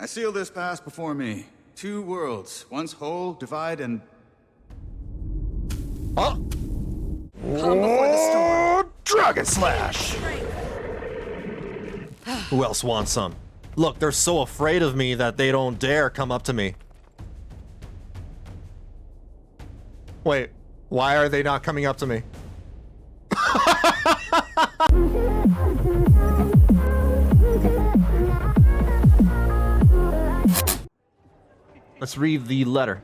I seal this pass before me. 2 worlds, once whole, divide, and... Oh! Calm before the storm. Dragon Slash! Who else wants some? Look, they're so afraid of me that they don't dare come up to me. Wait, why are they not coming up to me? Let's read the letter.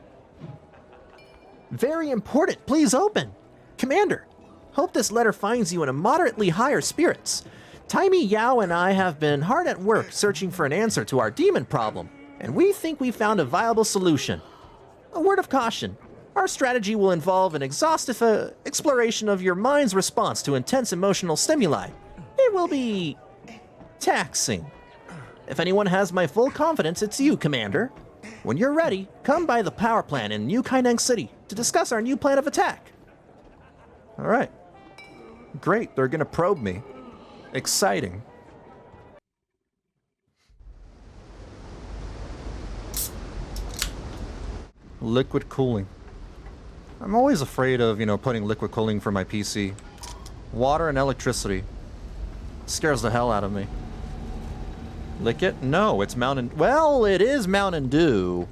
Very important. Please open. Commander, hope this letter finds you in a moderately higher spirits. Timey Yao and I have been hard at work searching for an answer to our demon problem, and we think we found a viable solution. A word of caution. Our strategy will involve an exhaustive exploration of your mind's response to intense emotional stimuli. It will be taxing. If anyone has my full confidence, it's you, Commander. When you're ready, come by the power plant in New Kaineng City to discuss our new plan of attack. All right. Great, they're gonna probe me. Exciting. Liquid cooling. I'm always afraid of, putting liquid cooling for my PC. Water and electricity. Scares the hell out of me. Lick it? No, it's Mountain... Well, it is Mountain Dew.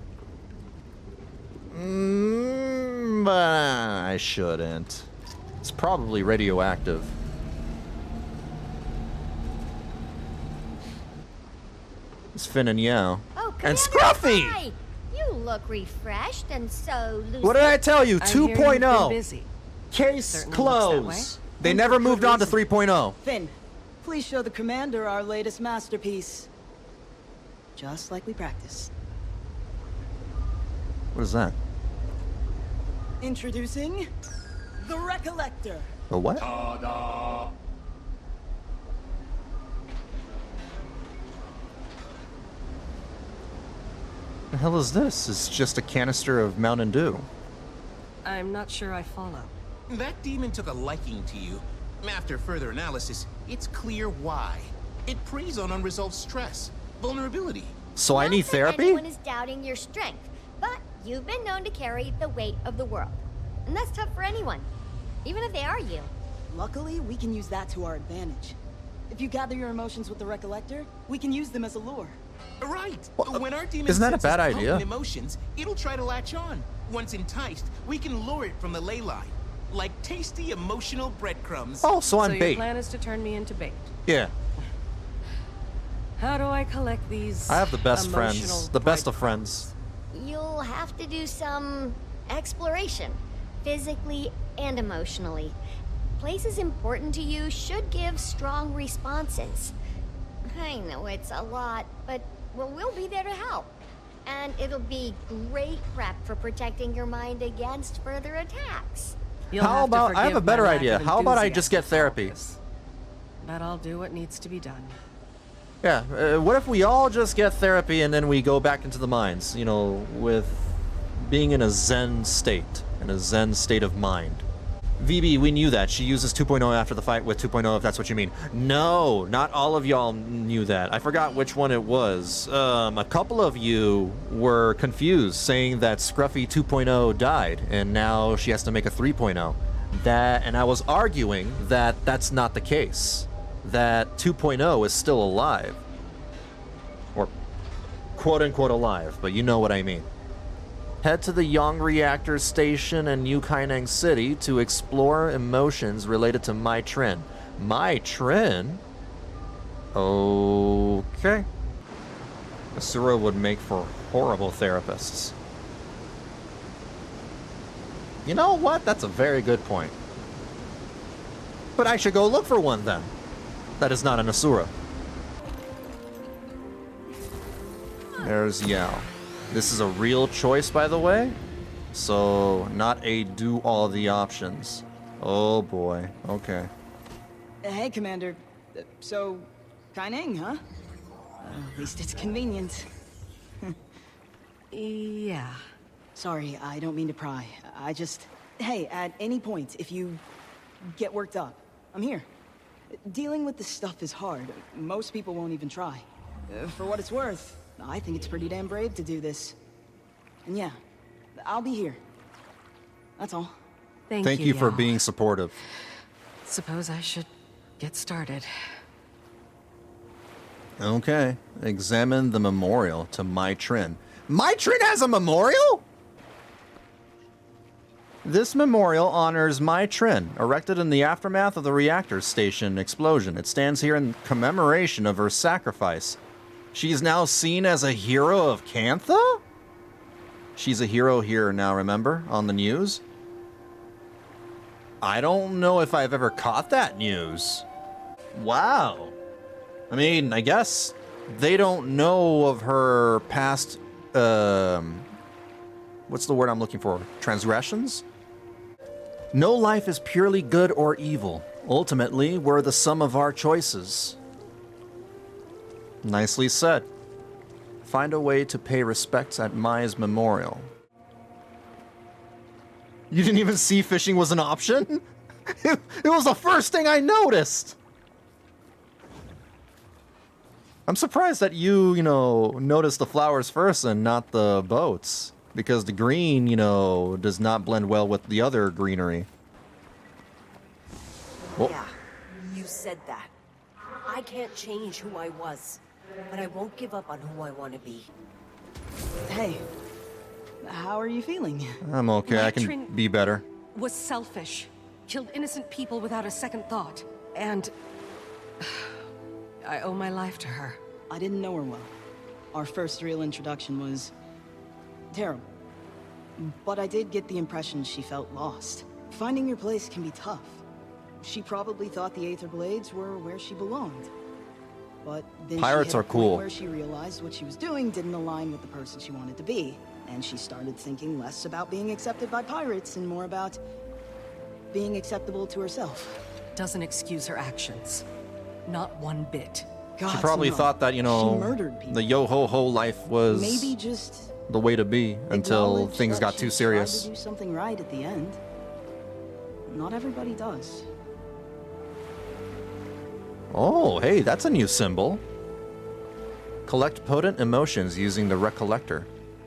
But I shouldn't. It's probably radioactive. It's Finn and Yao. Oh, and Scruffy! Hi. You look refreshed and so lucid. What did I tell you? I hear you've been 2.0. busy. Case Certainly looks that way. closed. They never moved on to 3.0. Finn, please show the commander our latest masterpiece. Just like we practiced. What is that? Introducing the Recollector. A what? The hell is this? It's just a canister of Mountain Dew. I'm not sure I follow. That demon took a liking to you. After further analysis, it's clear why. It preys on unresolved stress, vulnerability. So I need Not that therapy? anyone is doubting your strength, but you've been known to carry the weight of the world. And that's tough for anyone, even if they are you. Luckily, we can use that to our advantage. If you gather your emotions with the Recollector, we can use them as a lure. Right. Well, when our demon isn't that a senses bad potent idea? emotions, it'll try to latch on. Once enticed, we can lure it from the ley line, like tasty emotional breadcrumbs. Oh, so So I'm your bait. plan is to turn me into bait. Yeah. How do I collect these I have the best friends. emotional The best of breadcrumbs? friends. You'll have to do some exploration, physically and emotionally. Places important to you should give strong responses. I know it's a lot, but we'll be there to help. And it'll be great prep for protecting your mind against further attacks. You'll How have to about- I have forgive a better my lack idea. of How about I just enthusiasm get for therapy? this. But I'll do what needs to be done. Yeah, what if we all just get therapy and then we go back into the mines, with being in a zen state, of mind. VB, we knew that. She uses 2.0 after the fight with 2.0, if that's what you mean. No, not all of y'all knew that. I forgot which one it was. A couple of you were confused, saying that Scruffy 2.0 died, and now she has to make a 3.0. And I was arguing that that's not the case. That 2.0 is still alive. Or quote-unquote alive, but you know what I mean. Head to the Yang Reactor Station in New Kaineng City to explore emotions related to Mai Trin. Mai Trin? Okay. Asura would make for horrible therapists. You know what? That's a very good point. But I should go look for one then. That is not an Asura. There's Yao. This is a real choice, by the way. So, not a do all the options. Oh boy. Okay. Hey, Commander. So, Kaineng, huh? At least it's convenient. Yeah. Sorry, I don't mean to pry. I just... Hey, at any point, if you get worked up, I'm here. Dealing with this stuff is hard. Most people won't even try. For what it's worth, I think it's pretty damn brave to do this. And yeah, I'll be here. That's all. Thank you for Yao. being supportive. Suppose I should get started. Okay. Examine the memorial to Mai Trin. Mai Trin has a memorial? This memorial honors Mai Trin, erected in the aftermath of the reactor station explosion. It stands here in commemoration of her sacrifice. She is now seen as a hero of Cantha? She's a hero here now, remember? On the news? I don't know if I've ever caught that news. Wow. I mean, I guess they don't know of her past, what's the word I'm looking for? Transgressions? No life is purely good or evil. Ultimately, we're the sum of our choices. Nicely said. Find a way to pay respects at Mai's memorial. You didn't even see fishing was an option? It was the first thing I noticed! I'm surprised that you noticed the flowers first and not the boats. Because the green, does not blend well with the other greenery. Well, Yeah, you said that. I can't change who I was, but I won't give up on who I want to be. Hey, how are you feeling? I'm okay. I can Trin- be better. Was selfish. Killed innocent people without a second thought. And I owe my life to her. I didn't know her well. Our first real introduction was terrible. But I did get the impression she felt lost. Finding your place can be tough. She probably thought the Aether Blades were where she belonged. But then Pirates she hit are a point cool. where she realized what she was doing didn't align with the person she wanted to be. And she started thinking less about being accepted by pirates and more about being acceptable to herself. Doesn't excuse her actions. Not one bit. She God, probably no. thought that, She murdered people. the yo-ho-ho life was Maybe just the way to be until acknowledge things that got she too tried serious. to do something right at the end. Not everybody does. Oh, hey, that's a new symbol. Collect potent emotions using the Recollector.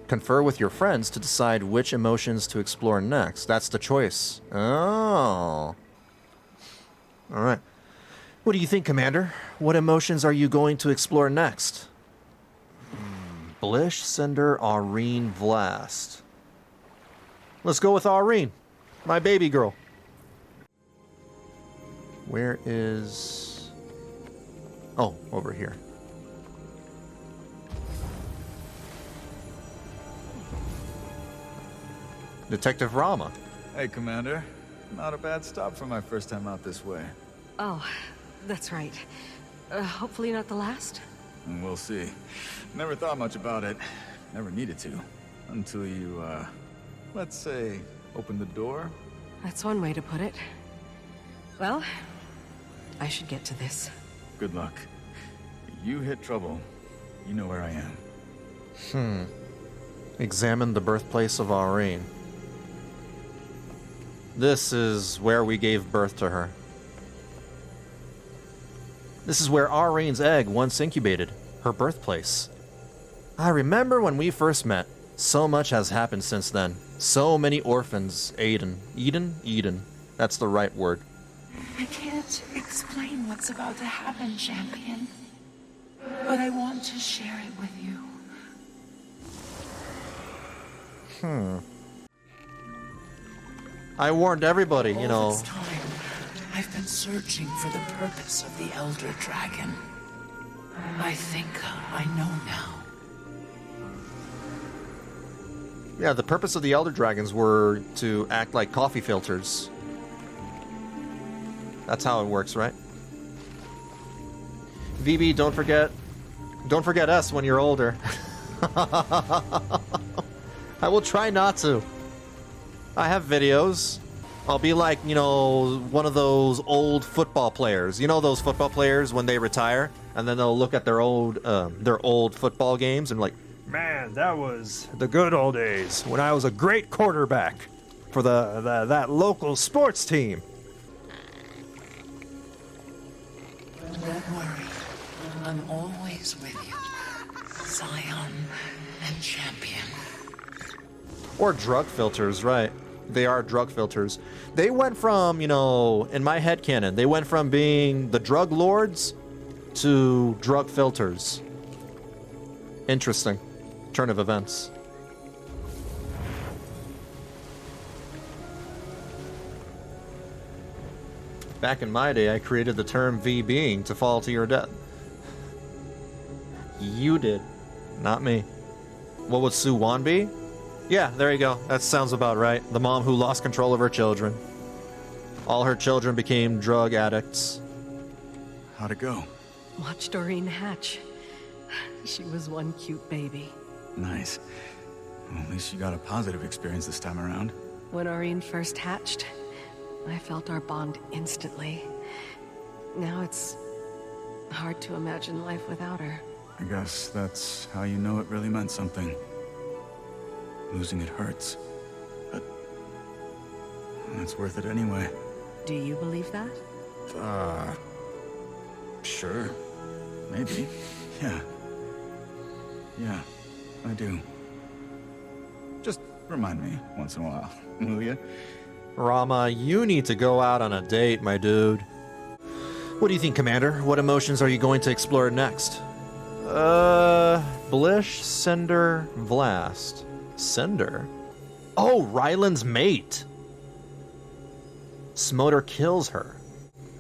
Confer with your friends to decide which emotions to explore next. That's the choice. Oh. Alright. What do you think, Commander? What emotions are you going to explore next? Blish, Cinder, Aurene, Vlast. Let's go with Aurene. My baby girl. Where is... Oh, over here. Detective Rama. Hey, Commander. Not a bad stop for my first time out this way. Oh, that's right. Hopefully not the last. And we'll see. Never thought much about it. Never needed to. Until you, let's say, opened the door. That's one way to put it. Well, I should get to this. Good luck. You hit trouble. You know where I am. Examine the birthplace of Aurene. This is where we gave birth to her. This is where Aurene's egg once incubated, her birthplace. I remember when we first met. So much has happened since then. So many orphans. Eden? That's the right word. I can't explain what's about to happen, Champion. But I want to share it with you. I warned everybody, All this time, I've been searching for the purpose of the Elder Dragon. I think I know now. Yeah, the purpose of the Elder Dragons were to act like coffee filters. That's how it works, right? VB, don't forget us when you're older. I will try not to. I have videos. I'll be like, one of those old football players. You know those football players when they retire, and then they'll look at their old football games and like, man, that was the good old days when I was a great quarterback for that local sports team. Don't worry. I'm always with you. Side scion and champion. Or drug filters, right. They are drug filters. They went from, in my headcanon, they went from being the drug lords to drug filters. Interesting. Turn of events. Back in my day, I created the term V-being to fall to your death. You did, not me. What would Su-Wan be? Yeah, there you go. That sounds about right. The mom who lost control of her children. All her children became drug addicts. How'd it go? Watched Doreen hatch. She was one cute baby. Nice. Well, at least you got a positive experience this time around. When Doreen first hatched, I felt our bond instantly. Now it's hard to imagine life without her. I guess that's how you know it really meant something. Losing it hurts. But it's worth it anyway. Do you believe that? Sure. Maybe. Yeah. Yeah, I do. Just remind me once in a while, will ya? Rama, you need to go out on a date, my dude. What do you think, Commander? What emotions are you going to explore next? Blish, Cinder, Vlast. Cinder? Oh, Ryland's mate! Smoter kills her.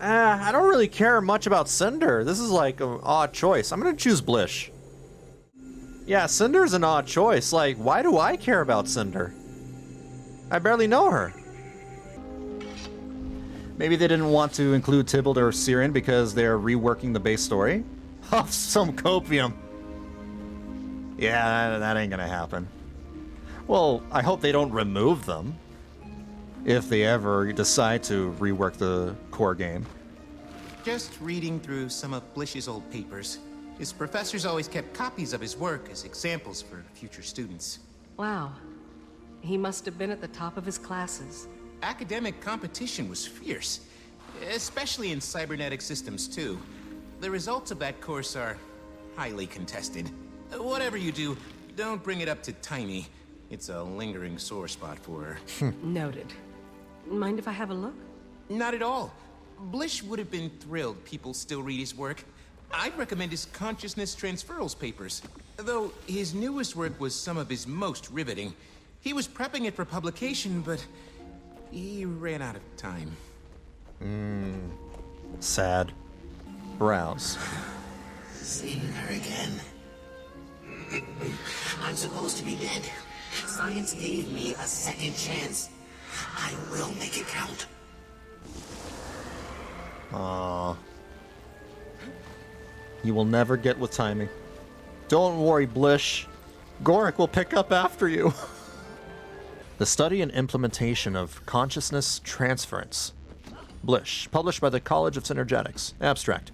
I don't really care much about Cinder. This is like an odd choice. I'm gonna choose Blish. Yeah, Cinder's an odd choice. Like, why do I care about Cinder? I barely know her. Maybe they didn't want to include Tybalt or Siren because they're reworking the base story? Oh, some copium. Yeah, that ain't gonna happen. Well, I hope they don't remove them. If they ever decide to rework the core game. Just reading through some of Blish's old papers. His professors always kept copies of his work as examples for future students. Wow. He must have been at the top of his classes. Academic competition was fierce, especially in cybernetic systems too. The results of that course are highly contested. Whatever you do, don't bring it up to Tiny. It's a lingering sore spot for her. Noted. Mind if I have a look? Not at all. Blish would have been thrilled people still read his work. I'd recommend his consciousness transferals papers. Though his newest work was some of his most riveting. He was prepping it for publication, but he ran out of time. Sad. Browse. Seeing her again. I'm supposed to be dead. Science gave me a second chance. I will make it count. Aww. You will never get with timing. Don't worry, Blish. Gorik will pick up after you. The Study and Implementation of Consciousness Transference. Blish, published by the College of Synergetics. Abstract.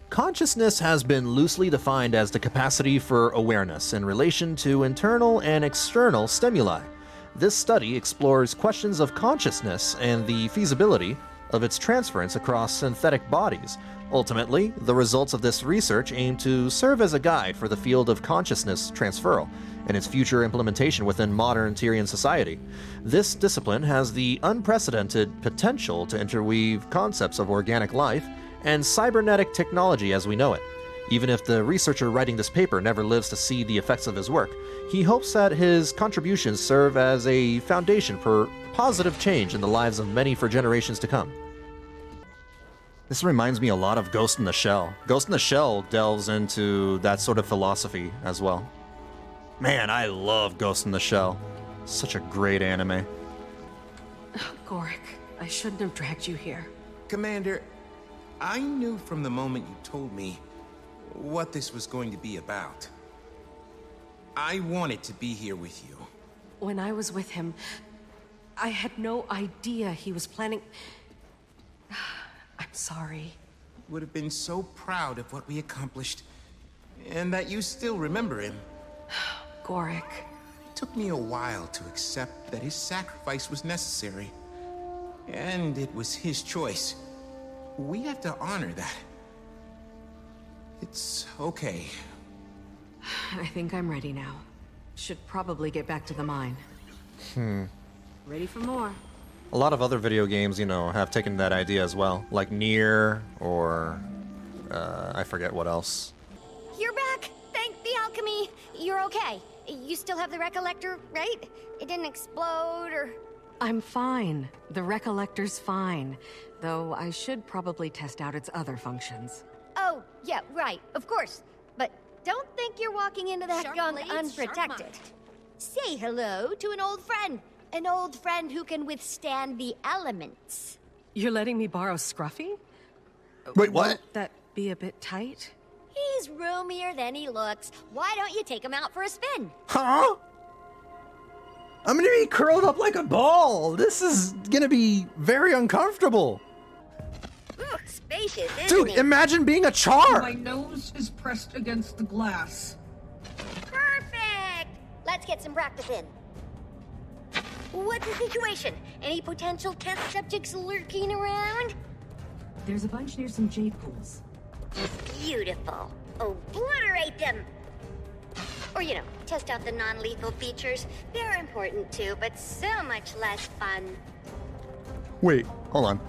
Consciousness has been loosely defined as the capacity for awareness in relation to internal and external stimuli. This study explores questions of consciousness and the feasibility of its transference across synthetic bodies. Ultimately, the results of this research aim to serve as a guide for the field of consciousness transferal and its future implementation within modern Tyrian society. This discipline has the unprecedented potential to interweave concepts of organic life and cybernetic technology as we know it. Even if the researcher writing this paper never lives to see the effects of his work, he hopes that his contributions serve as a foundation for positive change in the lives of many for generations to come. This reminds me a lot of Ghost in the Shell. Ghost in the Shell delves into that sort of philosophy as well. Man, I love Ghost in the Shell. Such a great anime. Oh, Gorik, I shouldn't have dragged you here. Commander, I knew from the moment you told me what this was going to be about. I wanted to be here with you. When I was with him, I had no idea he was planning... I'm sorry. Would have been so proud of what we accomplished, and that you still remember him. Gorik. It took me a while to accept that his sacrifice was necessary. And it was his choice. We have to honor that. It's okay. I think I'm ready now. Should probably get back to the mine. Ready for more. A lot of other video games, you know, have taken that idea as well. Like Nier, or... I forget what else. You're back! Thank the alchemy! You're okay. You still have the recollector, right? It didn't explode, or... I'm fine. The Recollector's fine. Though I should probably test out its other functions. Oh, yeah, right, of course. But don't think you're walking into that Sharp gunk blades, unprotected. sharp Say hello to an old friend. An old friend who can withstand the elements. You're letting me borrow Scruffy? Wait, what? Won't that be a bit tight? He's roomier than he looks. Why don't you take him out for a spin? Huh? I'm gonna be curled up like a ball. This is gonna be very uncomfortable. Ooh, spacious, isn't Dude, it? imagine being a char. My nose is pressed against the glass. Perfect! Let's get some practice in. What's the situation? Any potential test subjects lurking around? There's a bunch near some jade pools. Beautiful. Obliterate them! Or, you know, test out the non-lethal features. They're important too, but so much less fun. Wait, hold on.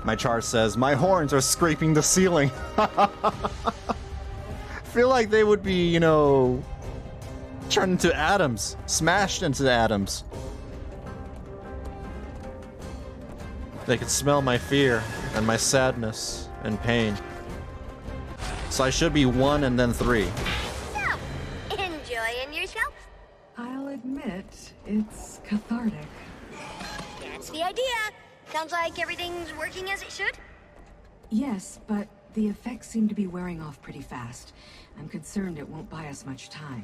My char says, my horns are scraping the ceiling. Feel like they would be, you know, turned into atoms, smashed into atoms. They could smell my fear and my sadness and pain. So I should be 1 and then 3. So, enjoying yourself? I'll admit, it's cathartic. That's the idea. Sounds like everything's working as it should. Yes, but the effects seem to be wearing off pretty fast. I'm concerned it won't buy us much time.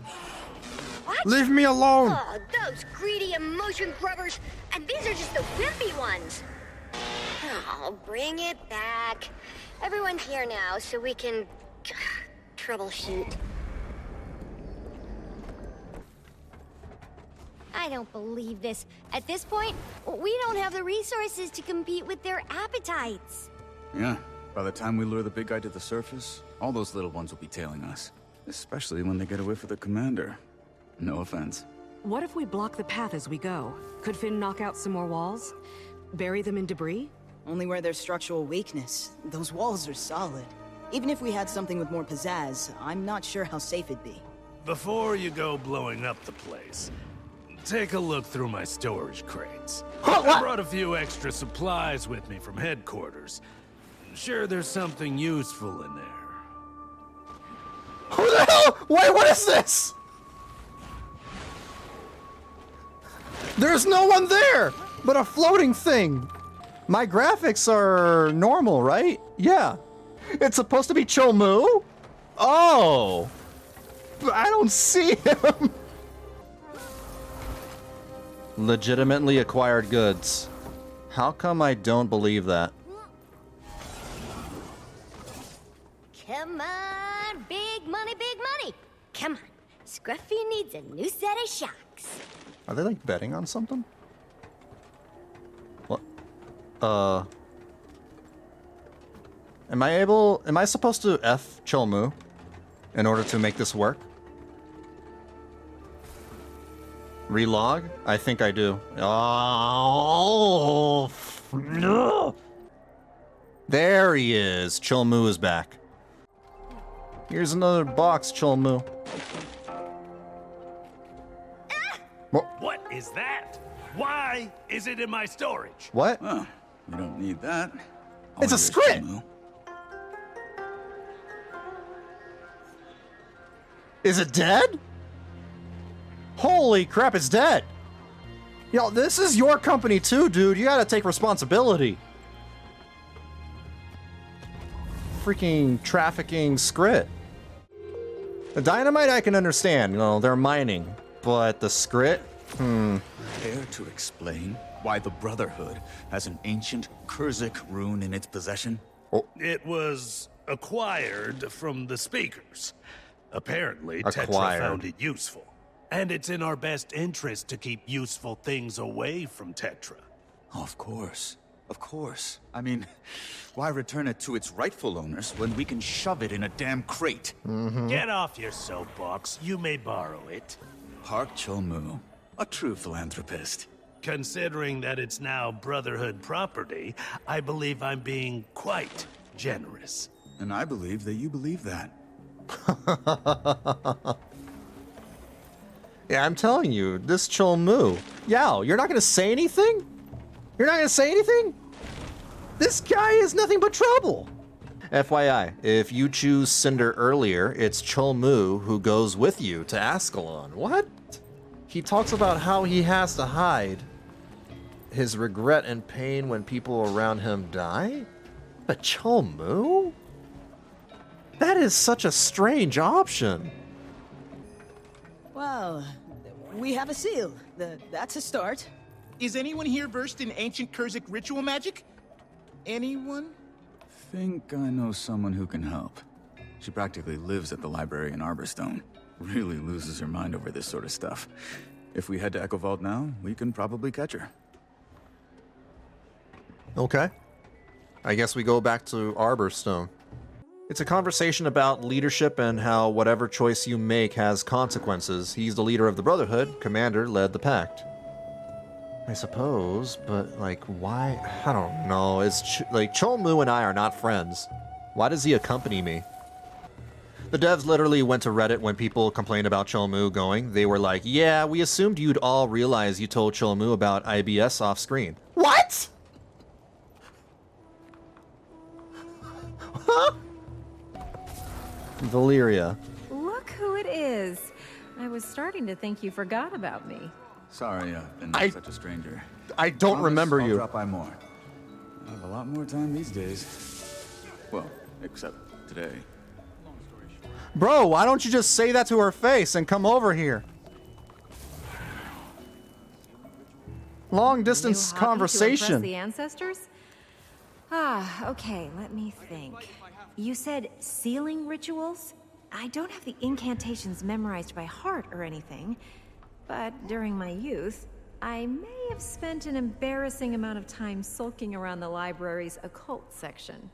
What? Leave me alone! Oh, those greedy emotion grubbers. And these are just the wimpy ones. Oh, bring it back. Everyone's here now, so we can troubleshoot. I don't believe this. At this point, we don't have the resources to compete with their appetites. Yeah, by the time we lure the big guy to the surface, all those little ones will be tailing us. Especially when they get away from the commander. No offense. What if we block the path as we go? Could Finn knock out some more walls? Bury them in debris? Only where there's structural weakness. Those walls are solid. Even if we had something with more pizzazz, I'm not sure how safe it'd be. Before you go blowing up the place, take a look through my storage crates. What? I brought a few extra supplies with me from headquarters. Sure there's something useful in there. Who the hell? Wait, what is this? There's no one there, but a floating thing. My graphics are normal, right? Yeah. It's supposed to be chul-moo? Oh. But I don't see him. Legitimately acquired goods. How come I don't believe that? Come on, big money, big money. Come on, Scruffy needs a new set of shocks. Are they like betting on something? What? Am I supposed to F chul-moo in order to make this work? Relog? I think I do. Oh, no. There he is. Chul-moo is back. Here's another box, Chul-moo. What is that? Why is it in my storage? What? Well, you don't need that. It's a All yours, script! chul-moo. Is it dead? Holy crap, it's dead! Yo, this is your company too, dude. You gotta take responsibility. Freaking trafficking Skrit. The dynamite I can understand, you know, they're mining. But the Skrit? Care to explain why the Brotherhood has an ancient Kurzik rune in its possession? It was acquired from the speakers. Apparently, Tetra Acquired. found it useful. And it's in our best interest to keep useful things away from Tetra. Of course. Of course. I mean, why return it to its rightful owners when we can shove it in a damn crate? Get off your soapbox. You may borrow it. Park Chul-moo, a true philanthropist. Considering that it's now Brotherhood property, I believe I'm being quite generous. And I believe that you believe that. Yeah, I'm telling you, this chul-moo. Yao, you're not gonna say anything? You're not gonna say anything? This guy is nothing but trouble. FYI, if you choose Cinder earlier, it's chul-moo who goes with you to Ascalon. What? He talks about how he has to hide his regret and pain when people around him die? But chul-moo? That is such a strange option. Well, we have a seal. That's a start. Is anyone here versed in ancient Kurzic ritual magic? Anyone? Think I know someone who can help. She practically lives at the library in Arborstone. Really loses her mind over this sort of stuff. If we head to Echo Vault now, we can probably catch her. Okay. I guess we go back to Arborstone. It's a conversation about leadership and how whatever choice you make has consequences. He's the leader of the Brotherhood. Commander led the Pact. I suppose, but like, why? I don't know. It's like chul-moo and I are not friends. Why does he accompany me? The devs literally went to Reddit when people complained about chul-moo going. They were like, yeah, we assumed you'd all realize you told chul-moo about IBS off screen. What? Huh? Valeria. Look who it is. I was starting to think you forgot about me. Sorry, I've been such a stranger. I don't Promise remember I'll you. drop by more. I have a lot more time these days. Well, except today. Bro, why don't you just say that to her face and come over here? Long distance New hobby to conversation. impress the ancestors? Ah, okay, let me think. You said sealing rituals? I don't have the incantations memorized by heart or anything, but during my youth, I may have spent an embarrassing amount of time sulking around the library's occult section.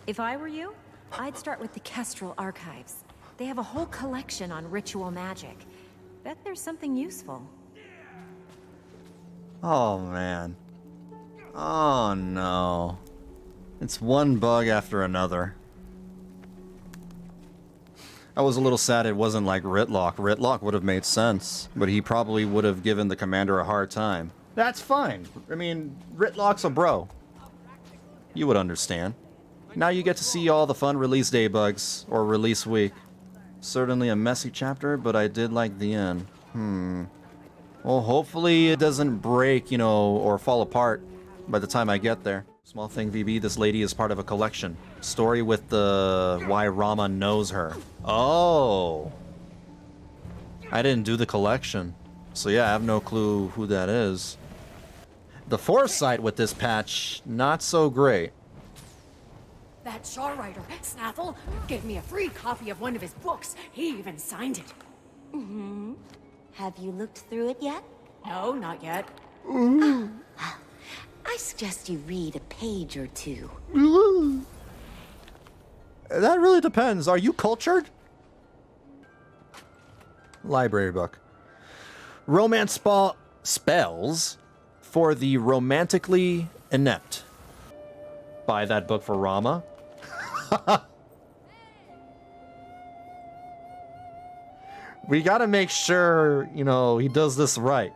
If I were you, I'd start with the Kestrel Archives. They have a whole collection on ritual magic. Bet there's something useful. Oh, man. Oh, no. It's one bug after another. I was a little sad it wasn't like Ritlock. Ritlock would have made sense, but he probably would have given the commander a hard time. That's fine. I mean, Ritlock's a bro. You would understand. Now you get to see all the fun release day bugs, or release week. Certainly a messy chapter, but I did like the end. Well, hopefully it doesn't break, you know, or fall apart by the time I get there. Small thing, VB, this lady is part of a collection. Story with the why Rama knows her. Oh. I didn't do the collection. So yeah, I have no clue who that is. The foresight with this patch, not so great. That Shaw writer, Snaffle, gave me a free copy of one of his books. He even signed it. Mm-hmm. Have you looked through it yet? No, not yet. I suggest you read a page or two. That really depends. Are you cultured? Library book. Romance spells for the romantically inept. Buy that book for Rama. We gotta make sure, you know, he does this right.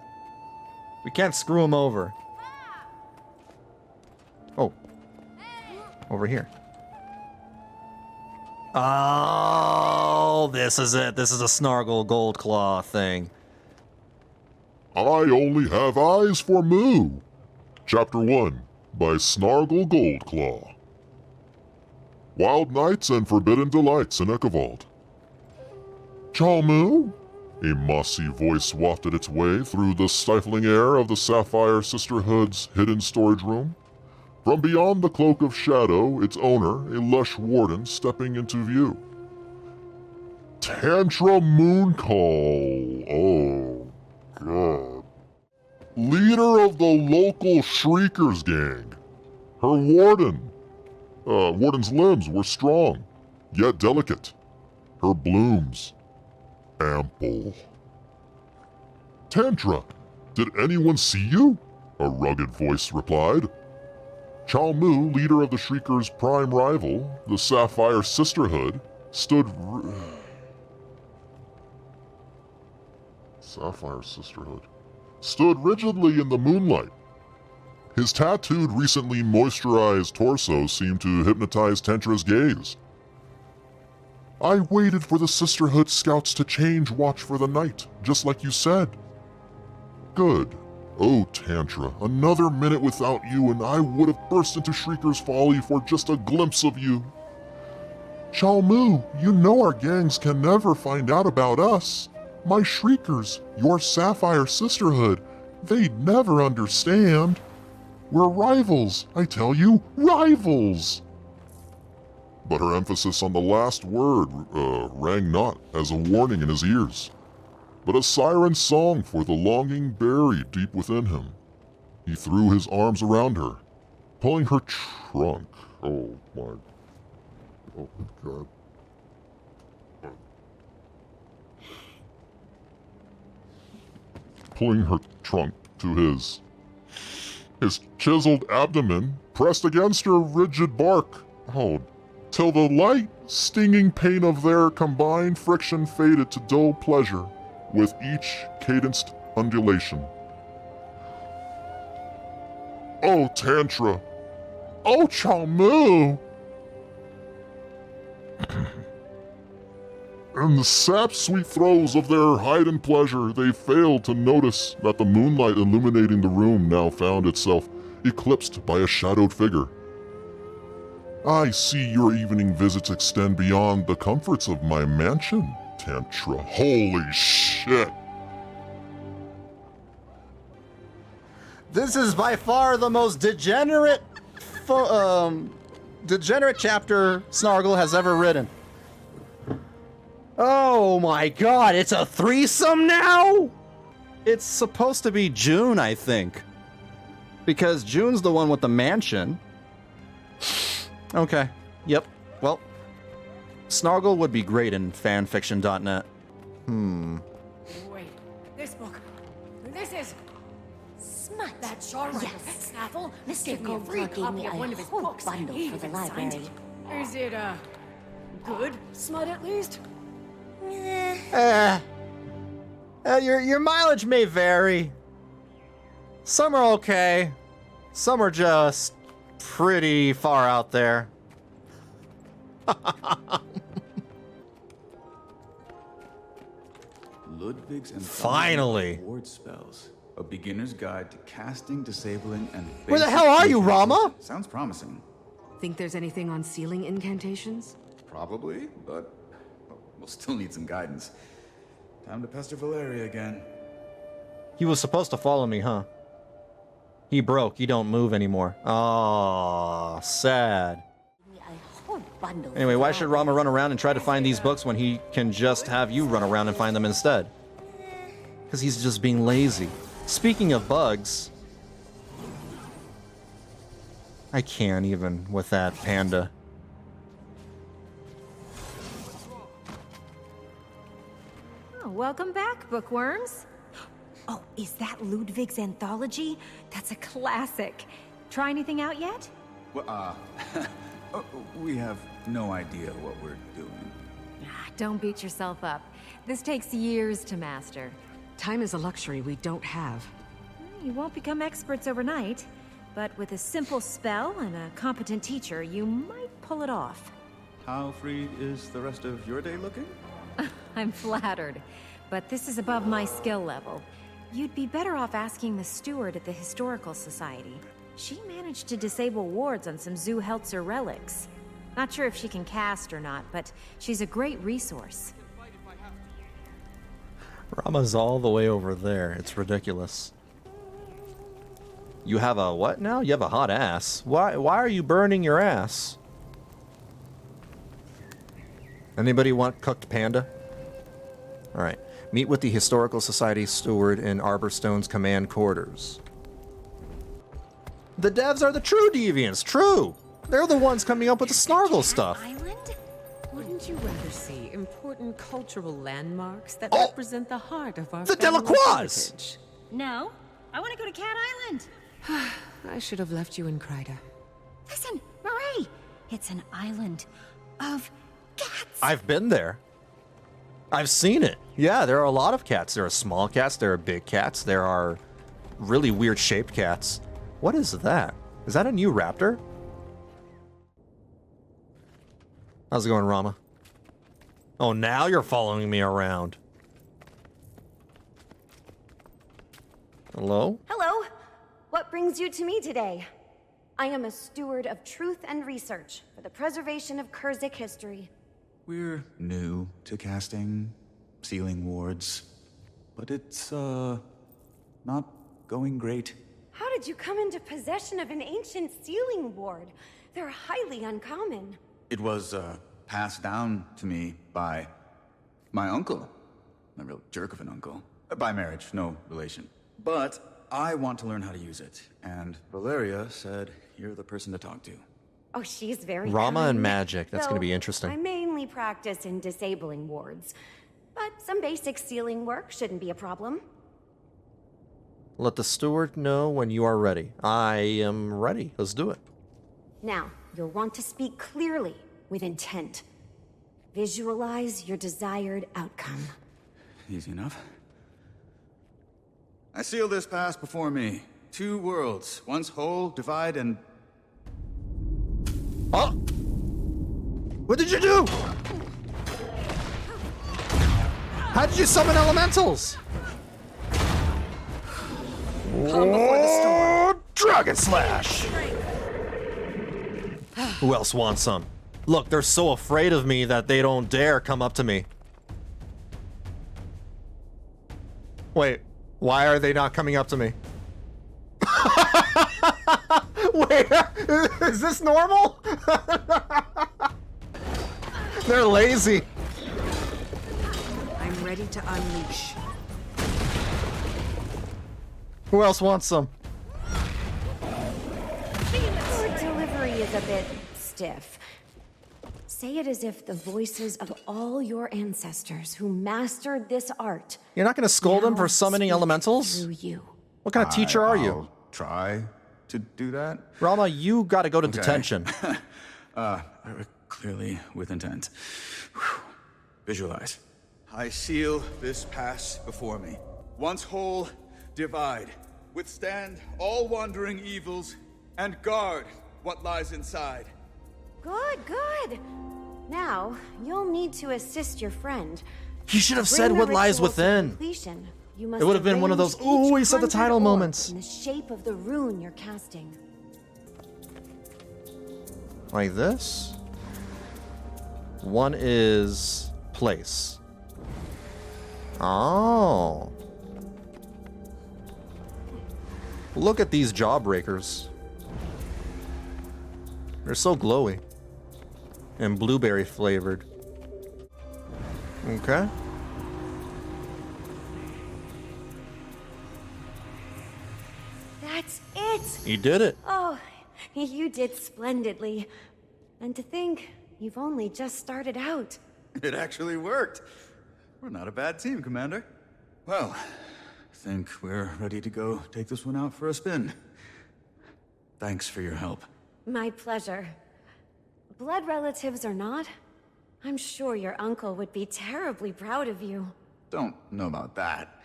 We can't screw him over. Oh. Over here. Oh, this is it. This is a Snargle Gold Claw thing. I Only Have Eyes for Moo. Chapter 1 by Snargle Goldclaw. Wild Nights and Forbidden Delights in Echovault. Chul-moo? A mossy voice wafted its way through the stifling air of the Sapphire Sisterhood's hidden storage room. From beyond the cloak of shadow, its owner, a lush warden, stepping into view. Tantra Mooncall. Oh, God. leader of the local Shriekers gang. Her warden's limbs were strong, yet delicate. Her blooms, ample. Tantra, did anyone see you? A rugged voice replied. Chul-moo, leader of the Shriekers' prime rival, the Sapphire Sisterhood, stood rigidly in the moonlight. His tattooed, recently moisturized torso seemed to hypnotize Tantra's gaze. I waited for the Sisterhood scouts to change watch for the night, just like you said. Good. Oh, Tantra, another minute without you and I would have burst into Shrieker's Folly for just a glimpse of you. Chul-moo, you know our gangs can never find out about us. My Shriekers, your Sapphire Sisterhood, they'd never understand. We're rivals, I tell you, rivals! But her emphasis on the last word rang not as a warning in his ears, but a siren song for the longing buried deep within him. He threw his arms around her, pulling her trunk. Oh God. Pulling her trunk to his. His chiseled abdomen pressed against her rigid bark. Oh, till the light, stinging pain of their combined friction faded to dull pleasure with each cadenced undulation. Oh, Tantra! Oh, Chul-moo! In the sap-sweet throes of their heightened pleasure, they failed to notice that the moonlight illuminating the room now found itself eclipsed by a shadowed figure. I see your evening visits extend beyond the comforts of my mansion, Tantra. Holy shit! This is by far the most degenerate chapter Snargle has ever written. Oh my god, it's a threesome now? It's supposed to be June, I think. Because June's the one with the mansion. Okay, yep. Well, Snargle would be great in fanfiction.net. Wait, this book. This is... Smut. That Shaw writer, yes. Snaffle, give me a free copy of one of his books. He for the even signed library. it. Is it, good smut at least? Your mileage may vary. Some are okay. Some are just pretty far out there. Ludwig's and Finally. Ward spells. A beginner's guide to casting, disabling, and Where the hell are you, Rama? Sounds promising. Think there's anything on sealing incantations? Probably, but we'll still need some guidance. Time to pester Valeria again. He was supposed to follow me, huh? He broke. He don't move anymore. Aw, sad. Anyway, why should Rama run around and try to find these books when he can just have you run around and find them instead? Because he's just being lazy. Speaking of bugs... I can't even with that panda. Oh, welcome back, bookworms. Oh, is that Ludwig's anthology? That's a classic. Try anything out yet? Well, we have no idea what we're doing. Don't beat yourself up. This takes years to master. Time is a luxury we don't have. You won't become experts overnight, but with a simple spell and a competent teacher, you might pull it off. How free is the rest of your day looking? I'm flattered, but this is above my skill level. You'd be better off asking the steward at the Historical Society. She managed to disable wards on some Zoo Heltzer relics. Not sure if she can cast or not, but she's a great resource. Rama's all the way over there. It's ridiculous. You have a what now? You have a hot ass. Why are you burning your ass? Anybody want cooked panda? Alright. Meet with the Historical Society steward in Arborstone's command quarters. The devs are the true deviants, true! They're the ones coming up with the snargle stuff. Island? Wouldn't you rather see important cultural landmarks that Oh! represent the heart of our The family Delacroix! heritage? No, I want to go to Cat Island. I should have left you in Kryder. Listen, Marie, it's an island of cats. I've been there. I've seen it. Yeah, there are a lot of cats. There are small cats, there are big cats, there are really weird shaped cats. What is that? Is that a new raptor? How's it going, Rama? Oh, now you're following me around. Hello? Hello. What brings you to me today? I am a steward of truth and research for the preservation of Kurzik history. We're new to casting sealing wards, but it's, not going great. How did you come into possession of an ancient sealing ward? They're highly uncommon. It was, passed down to me by my uncle. A real jerk of an uncle. By marriage, no relation. But I want to learn how to use it, and Valeria said you're the person to talk to. Oh, she's very Rama kind. and magic. That's going to Though be interesting. I mainly practice in disabling wards, but some basic sealing work shouldn't be a problem. Let the steward know when you are ready. I am ready. Let's do it. Now, you'll want to speak clearly, with intent. Visualize your desired outcome. Easy enough. I seal this pass before me. 2 worlds, once whole, divide, and... Oh! What did you do? How did you summon elementals? Come before the storm. Dragon Slash! Who else wants some? Look, they're so afraid of me that they don't dare come up to me. Wait, why are they not coming up to me? Wait, is this normal? They're lazy. I'm ready to unleash. Who else wants some? Your delivery is a bit stiff. Say it as if the voices of all your ancestors who mastered this art. You're not going to scold them now for summoning speak elementals? through you. What kind of teacher are you? I'll try to do that. Rama, you got to go to Okay. detention. Clearly with intent. Whew. Visualize. I seal this pass before me. Once whole, divide. Withstand all wandering evils, and guard what lies inside. Good, good. Now, you'll need to assist your friend. He should have Bring said the what lies ritual to within. completion. You must It would have been one of those, arrange ooh, each he said the conjured title orb moments. in the shape of the rune you're casting. Like this. One is place. Oh. Look at these jawbreakers. They're so glowy. And blueberry flavored. Okay. That's it! You did it. Oh, you did splendidly. And to think, you've only just started out. It actually worked. We're not a bad team, Commander. Well, I think we're ready to go take this one out for a spin. Thanks for your help. My pleasure. Blood relatives or not, I'm sure your uncle would be terribly proud of you. Don't know about that.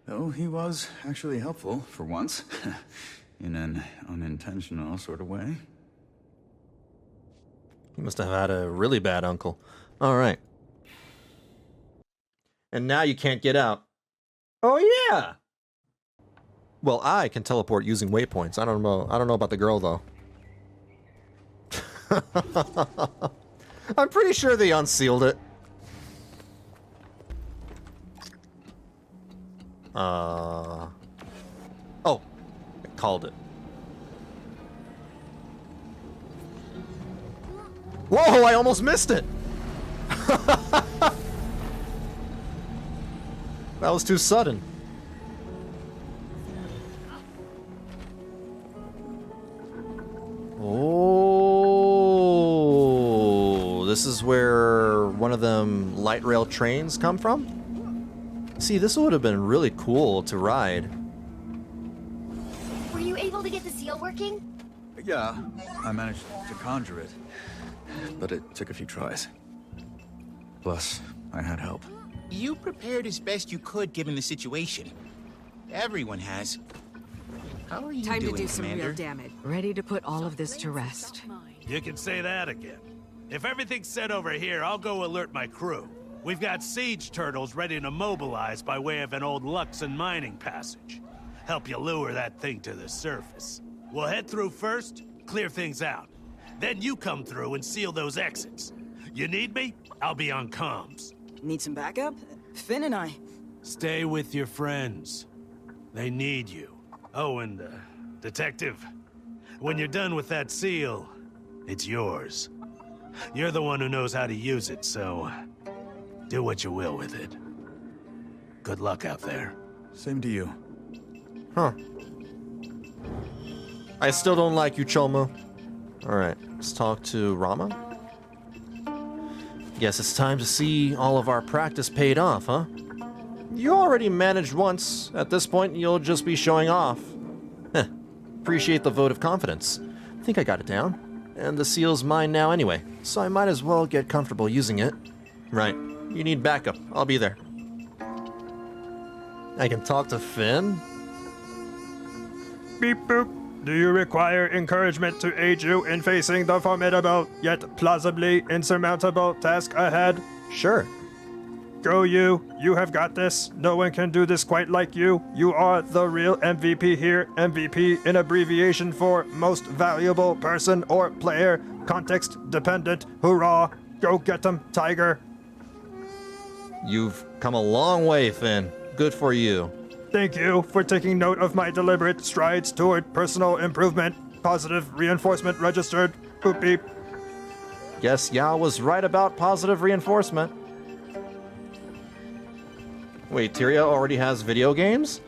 Though he was actually helpful, for once. In an unintentional sort of way. You must have had a really bad uncle. All right. And now you can't get out. Oh yeah. Well, I can teleport using waypoints. I don't know about the girl though. I'm pretty sure they unsealed it. Oh, I called it. Whoa, I almost missed it. That was too sudden. Oh, this is where one of them light rail trains come from? See, this would have been really cool to ride. Were you able to get the seal working? Yeah, I managed to conjure it, but it took a few tries. Plus, I had help. You prepared as best you could given the situation. Everyone has. How are you Time doing, to do some Commander? real damage. Ready to put all of this to rest. You can say that again. If everything's set over here, I'll go alert my crew. We've got siege turtles ready to mobilize by way of an old Luxon mining passage. Help you lure that thing to the surface. We'll head through first, clear things out. Then you come through and seal those exits. You need me? I'll be on comms. Need some backup? Finn and I. Stay with your friends. They need you. Oh, and, Detective, when you're done with that seal, it's yours. You're the one who knows how to use it, so do what you will with it. Good luck out there. Same to you. Huh. I still don't like you, chul-moo. Alright, let's talk to Rama. Guess it's time to see all of our practice paid off, huh? You already managed once. At this point, you'll just be showing off. Heh. Appreciate the vote of confidence. I think I got it down. And the seal's mine now anyway, so I might as well get comfortable using it. Right. You need backup. I'll be there. I can talk to Finn? Beep boop. Do you require encouragement to aid you in facing the formidable, yet plausibly insurmountable task ahead? Sure. Go you. You have got this. No one can do this quite like you. You are the real MVP here. MVP in abbreviation for most valuable person or player. Context dependent. Hurrah. Go get them, Tiger. You've come a long way, Finn. Good for you. Thank you for taking note of my deliberate strides toward personal improvement. Positive reinforcement registered. Boop beep. Guess Yao was right about positive reinforcement. Wait, Tyria already has video games?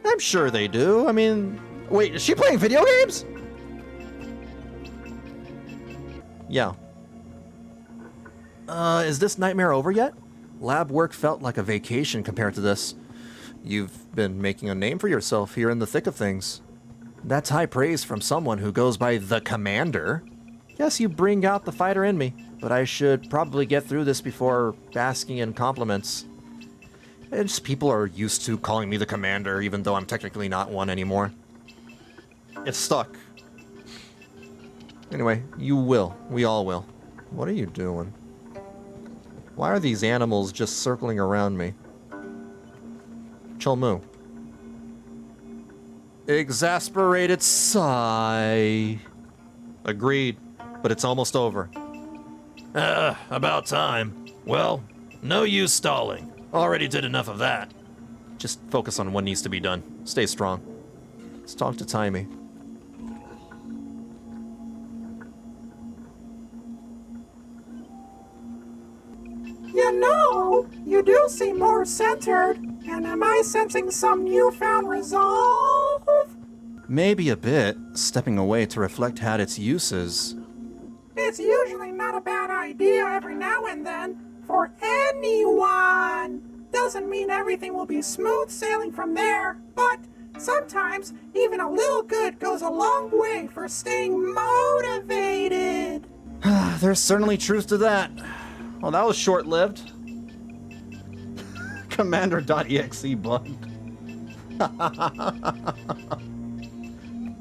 I'm sure they do. I mean, wait, is she playing video games? Yeah. Is this nightmare over yet? Lab work felt like a vacation compared to this. You've been making a name for yourself here in the thick of things. That's high praise from someone who goes by the Commander. Yes, you bring out the fighter in me, but I should probably get through this before basking in compliments. It's people are used to calling me the Commander, even though I'm technically not one anymore. It's stuck. Anyway, you will. We all will. What are you doing? Why are these animals just circling around me? Chul-moo. Exasperated sigh. Agreed, but it's almost over. About time. Well, no use stalling. Already did enough of that. Just focus on what needs to be done. Stay strong. Let's talk to Timey. You know, you do seem more centered. And am I sensing some newfound resolve? Maybe a bit. Stepping away to reflect had its uses. It's usually not a bad idea every now and then. For anyone. Doesn't mean everything will be smooth sailing from there, but sometimes even a little good goes a long way for staying motivated. There's certainly truth to that. Well, that was short-lived. Commander.exe bugged.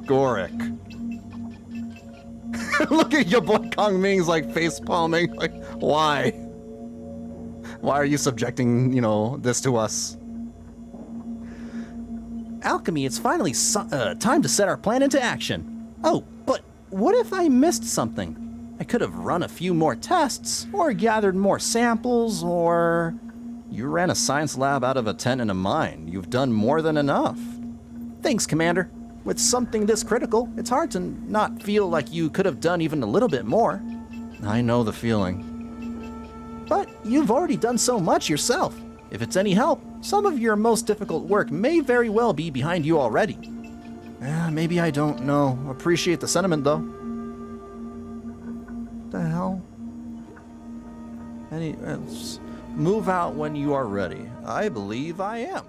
Goric. Look at your boy Kong Ming's like face palming. Like, why? Why are you subjecting, this to us? Alchemy, it's finally time to set our plan into action. Oh, but what if I missed something? I could have run a few more tests, or gathered more samples, or... You ran a science lab out of a tent in a mine. You've done more than enough. Thanks, Commander. With something this critical, it's hard to not feel like you could have done even a little bit more. I know the feeling. But you've already done so much yourself. If it's any help, Some of your most difficult work may very well be behind you already. Maybe I don't know. Appreciate the sentiment, though. What the hell? Move out when you are ready. I believe I am.